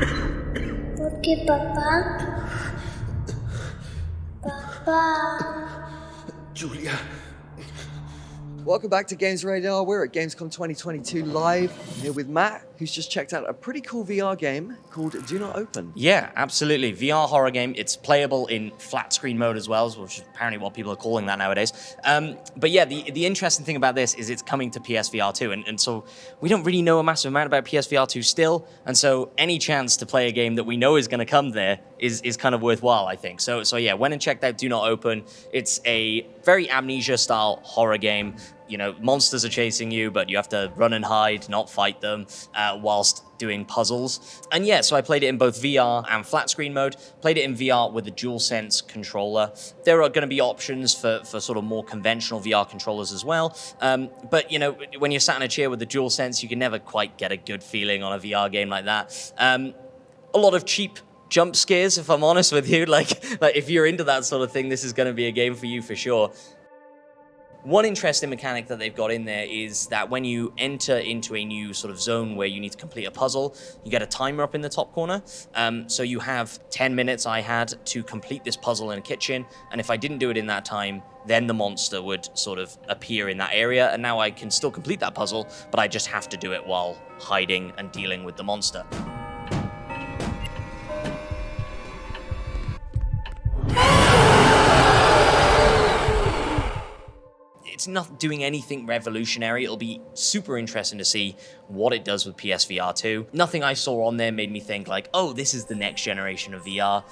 Okay, Papa. Papa. Julia. Welcome back to GamesRadar. We're at Gamescom 2022 live. I'm here with Matt, who's just checked out a pretty cool VR game called Do Not Open. Yeah, absolutely. VR horror game. It's playable in flat screen mode as well, which is apparently what people are calling that nowadays. But yeah, the interesting thing about this is it's coming to PSVR 2, and so we don't really know a massive amount about PSVR 2 still, and so any chance to play a game that we know is going to come there is kind of worthwhile, I think. So yeah, went and checked out Do Not Open. It's a very Amnesia-style horror game. You know, monsters are chasing you, but you have to run and hide, not fight them, whilst doing puzzles. And yeah, so I played it in both VR and flat screen mode. Played it in VR with a DualSense controller. There are going to be options for sort of more conventional VR controllers as well. But, you know, when you're sat in a chair with the DualSense, you can never quite get a good feeling on a VR game like that. A lot of cheap jump scares, if I'm honest with you. Like if you're into that sort of thing, this is going to be a game for you for sure. One interesting mechanic that they've got in there is that when you enter into a new sort of zone where you need to complete a puzzle, you get a timer up in the top corner. So you have 10 minutes I had to complete this puzzle in a kitchen, and if I didn't do it in that time, then the monster would sort of appear in that area, and now I can still complete that puzzle, but I just have to do it while hiding and dealing with the monster. It's not doing anything revolutionary. It'll be super interesting to see what it does with PSVR 2. Nothing I saw on there made me think like, oh, this is the next generation of VR.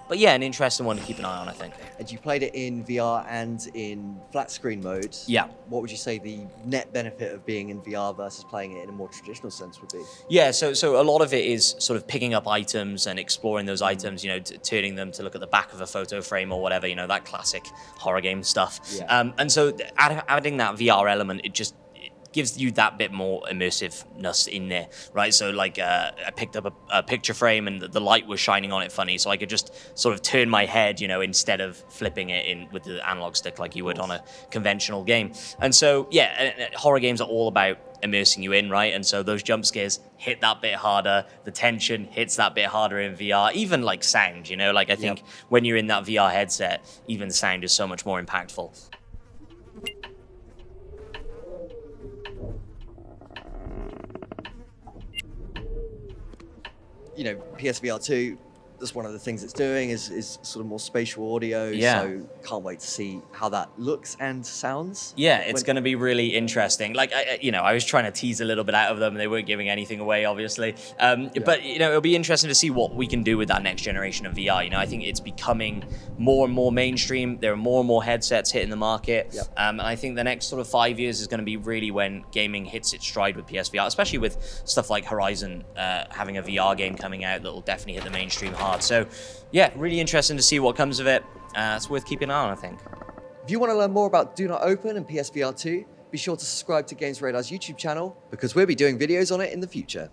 But yeah, an interesting one to keep an eye on, I think. And you played it in VR and in flat screen mode. Yeah. What would you say the net benefit of being in VR versus playing it in a more traditional sense would be? Yeah, so a lot of it is sort of picking up items and exploring those items, you know, turning them to look at the back of a photo frame or whatever, you know, that classic horror game stuff. Yeah. And so adding that VR element, it gives you that bit more immersiveness in there, right? So like I picked up a picture frame and the light was shining on it funny, so I could just sort of turn my head, you know, instead of flipping it in with the analog stick like you would on a conventional game. And so, yeah, horror games are all about immersing you in, right? And so those jump scares hit that bit harder, the tension hits that bit harder in VR, even like sound, you know, like I think when you're in that VR headset, even the sound is so much more impactful. You know, PSVR 2, that's one of the things it's doing is sort of more spatial audio. Yeah. So can't wait to see how that looks and sounds. Yeah, it's going to be really interesting. Like, I was trying to tease a little bit out of them, and they weren't giving anything away, obviously. But, you know, it'll be interesting to see what we can do with that next generation of VR. You know, I think it's becoming more and more mainstream. There are more and more headsets hitting the market. Yep. And I think the next sort of 5 years is going to be really when gaming hits its stride with PSVR, especially with stuff like Horizon having a VR game coming out that will definitely hit the mainstream hard. So, yeah, really interesting to see what comes of it. It's worth keeping an eye on, I think. If you want to learn more about Do Not Open and PSVR 2, be sure to subscribe to GamesRadar's YouTube channel because we'll be doing videos on it in the future.